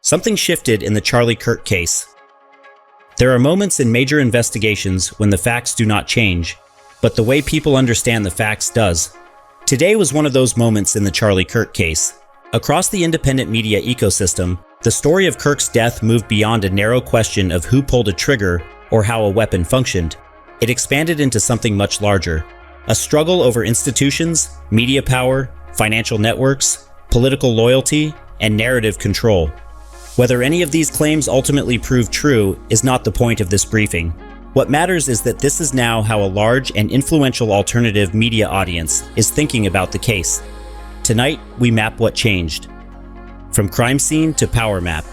Something shifted in the Charlie Kirk case. There are moments in major investigations when the facts do not change, but the way people understand the facts does. Today was one of those moments in the Charlie Kirk case. Across the independent media ecosystem, the story of Kirk's death moved beyond a narrow question of who pulled a trigger or how a weapon functioned. It expanded into something much larger. A struggle over institutions, media power, financial networks, political loyalty, and narrative control. Whether any of these claims ultimately prove true is not the point of this briefing. What matters is that this is now how a large and influential alternative media audience is thinking about the case. Tonight, we map what changed. From crime scene to power map.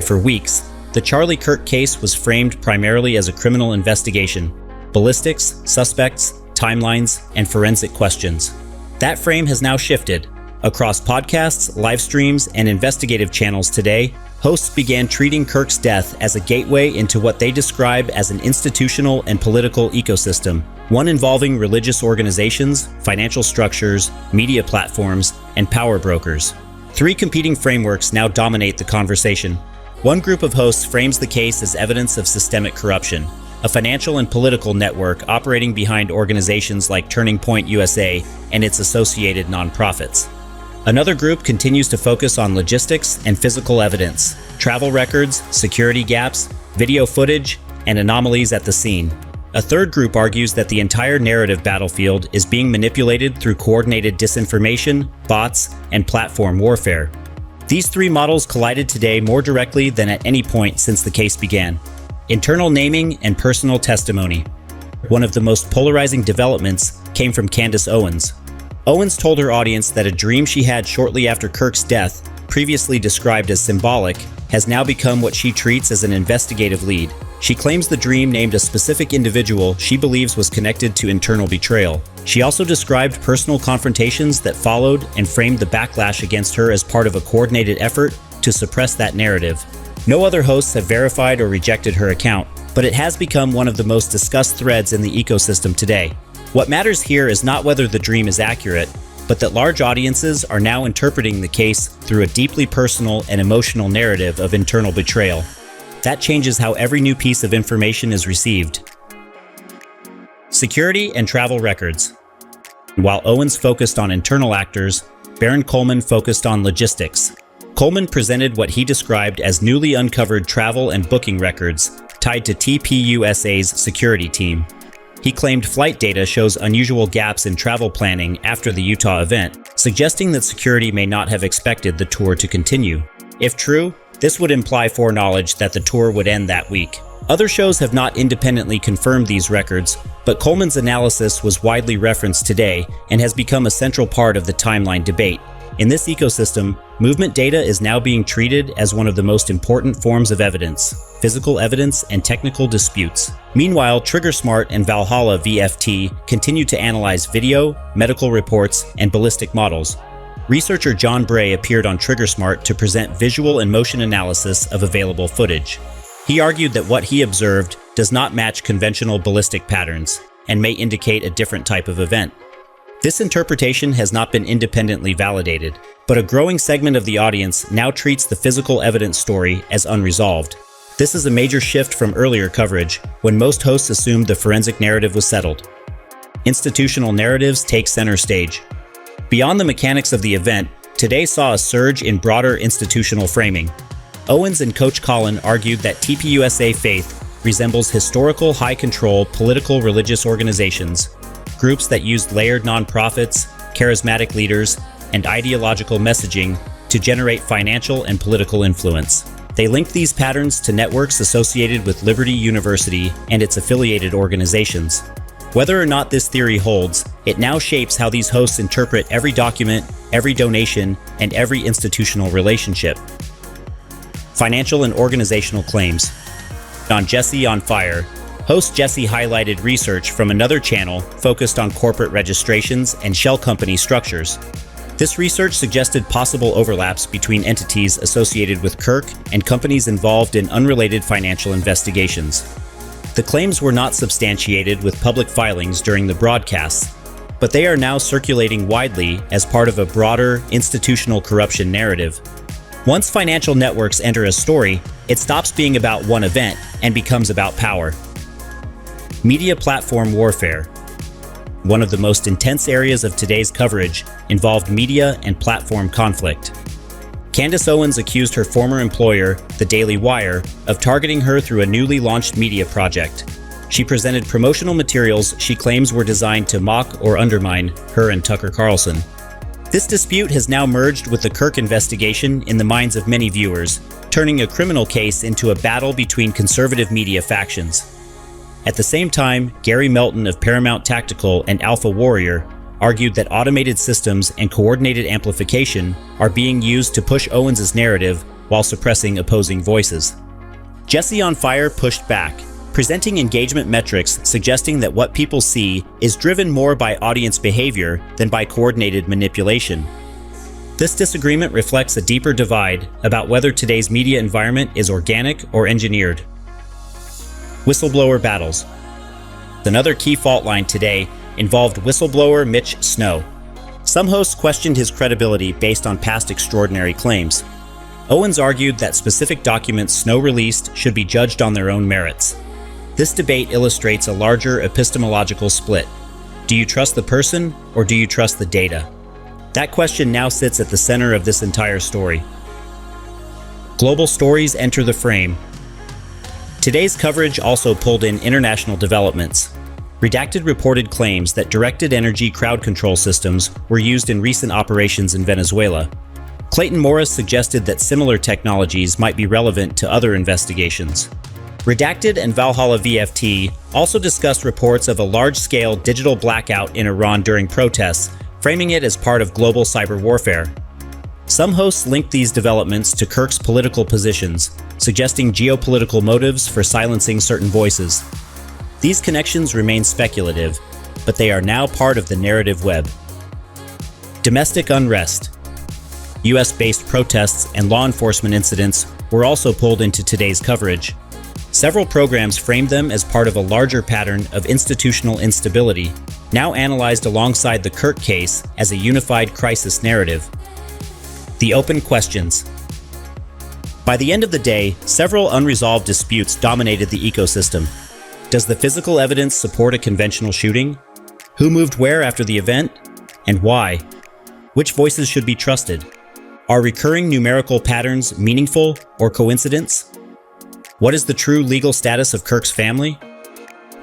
For weeks, the Charlie Kirk case was framed primarily as a criminal investigation. Ballistics, suspects, timelines, and forensic questions. That frame has now shifted. Across podcasts, live streams, and investigative channels today, hosts began treating Kirk's death as a gateway into what they describe as an institutional and political ecosystem, one involving religious organizations, financial structures, media platforms, and power brokers. Three competing frameworks now dominate the conversation. One group of hosts frames the case as evidence of systemic corruption, a financial and political network operating behind organizations like Turning Point USA and its associated nonprofits. Another group continues to focus on logistics and physical evidence, travel records, security gaps, video footage, and anomalies at the scene. A third group argues that the entire narrative battlefield is being manipulated through coordinated disinformation, bots, and platform warfare. These three models collided today more directly than at any point since the case began. Internal naming and personal testimony. One of the most polarizing developments came from Candace Owens. Owens told her audience that a dream she had shortly after Kirk's death, previously described as symbolic, has now become what she treats as an investigative lead. She claims the dream named a specific individual she believes was connected to internal betrayal. She also described personal confrontations that followed and framed the backlash against her as part of a coordinated effort to suppress that narrative. No other hosts have verified or rejected her account, but it has become one of the most discussed threads in the ecosystem today. What matters here is not whether the dream is accurate, but that large audiences are now interpreting the case through a deeply personal and emotional narrative of internal betrayal. That changes how every new piece of information is received. Security and travel records. While Owens focused on internal actors, Baron Coleman focused on logistics. Coleman presented what he described as newly uncovered travel and booking records tied to TPUSA's security team. He claimed flight data shows unusual gaps in travel planning after the Utah event, suggesting that security may not have expected the tour to continue. If true, this would imply foreknowledge that the tour would end that week. Other shows have not independently confirmed these records, but Coleman's analysis was widely referenced today and has become a central part of the timeline debate. In this ecosystem, movement data is now being treated as one of the most important forms of evidence, physical evidence and technical disputes. Meanwhile, TriggerSmart and Valhalla VFT continue to analyze video, medical reports, and ballistic models. Researcher John Bray appeared on TriggerSmart to present visual and motion analysis of available footage. He argued that what he observed does not match conventional ballistic patterns and may indicate a different type of event. This interpretation has not been independently validated, but a growing segment of the audience now treats the physical evidence story as unresolved. This is a major shift from earlier coverage, when most hosts assumed the forensic narrative was settled. Institutional narratives take center stage. Beyond the mechanics of the event, today saw a surge in broader institutional framing. Owens and Coach Colin argued that TPUSA faith resembles historical high-control political religious organizations, groups that used layered nonprofits, charismatic leaders, and ideological messaging to generate financial and political influence. They linked these patterns to networks associated with Liberty University and its affiliated organizations. Whether or not this theory holds, it now shapes how these hosts interpret every document, every donation, and every institutional relationship. Financial and organizational claims. On Jesse on Fire, host Jesse highlighted research from another channel focused on corporate registrations and shell company structures. This research suggested possible overlaps between entities associated with Kirk and companies involved in unrelated financial investigations. The claims were not substantiated with public filings during the broadcasts, but they are now circulating widely as part of a broader institutional corruption narrative. Once financial networks enter a story, it stops being about one event and becomes about power. Media platform warfare. One of the most intense areas of today's coverage involved media and platform conflict. Candace Owens accused her former employer, the Daily Wire, of targeting her through a newly launched media project. She presented promotional materials she claims were designed to mock or undermine her and Tucker Carlson. This dispute has now merged with the Kirk investigation in the minds of many viewers, turning a criminal case into a battle between conservative media factions. At the same time, Gary Melton of Paramount Tactical and Alpha Warrior argued that automated systems and coordinated amplification are being used to push Owens' narrative while suppressing opposing voices. Jesse on Fire pushed back, presenting engagement metrics suggesting that what people see is driven more by audience behavior than by coordinated manipulation. This disagreement reflects a deeper divide about whether today's media environment is organic or engineered. Whistleblower battles. Another key fault line today involved whistleblower Mitch Snow. Some hosts questioned his credibility based on past extraordinary claims. Owens argued that specific documents Snow released should be judged on their own merits. This debate illustrates a larger epistemological split. Do you trust the person, or do you trust the data? That question now sits at the center of this entire story. Global stories enter the frame. Today's coverage also pulled in international developments. Redacted reported claims that directed energy crowd control systems were used in recent operations in Venezuela. Clayton Morris suggested that similar technologies might be relevant to other investigations. Redacted and Valhalla VFT also discussed reports of a large-scale digital blackout in Iran during protests, framing it as part of global cyber warfare. Some hosts linked these developments to Kirk's political positions, suggesting geopolitical motives for silencing certain voices. These connections remain speculative, but they are now part of the narrative web. Domestic unrest. US-based protests and law enforcement incidents were also pulled into today's coverage. Several programs framed them as part of a larger pattern of institutional instability, now analyzed alongside the Kirk case as a unified crisis narrative. The open questions. By the end of the day, several unresolved disputes dominated the ecosystem. Does the physical evidence support a conventional shooting? Who moved where after the event? And why? Which voices should be trusted? Are recurring numerical patterns meaningful or coincidence? What is the true legal status of Kirk's family?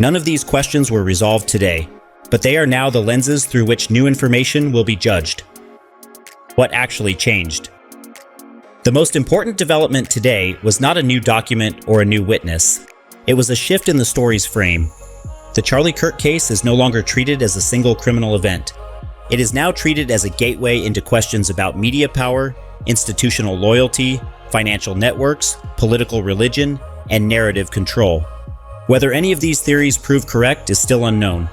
None of these questions were resolved today, but they are now the lenses through which new information will be judged. What actually changed? The most important development today was not a new document or a new witness. It was a shift in the story's frame. The Charlie Kirk case is no longer treated as a single criminal event. It is now treated as a gateway into questions about media power, institutional loyalty, financial networks, political religion, and narrative control. Whether any of these theories prove correct is still unknown.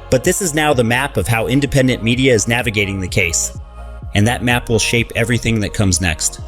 But this is now the map of how independent media is navigating the case. And that map will shape everything that comes next.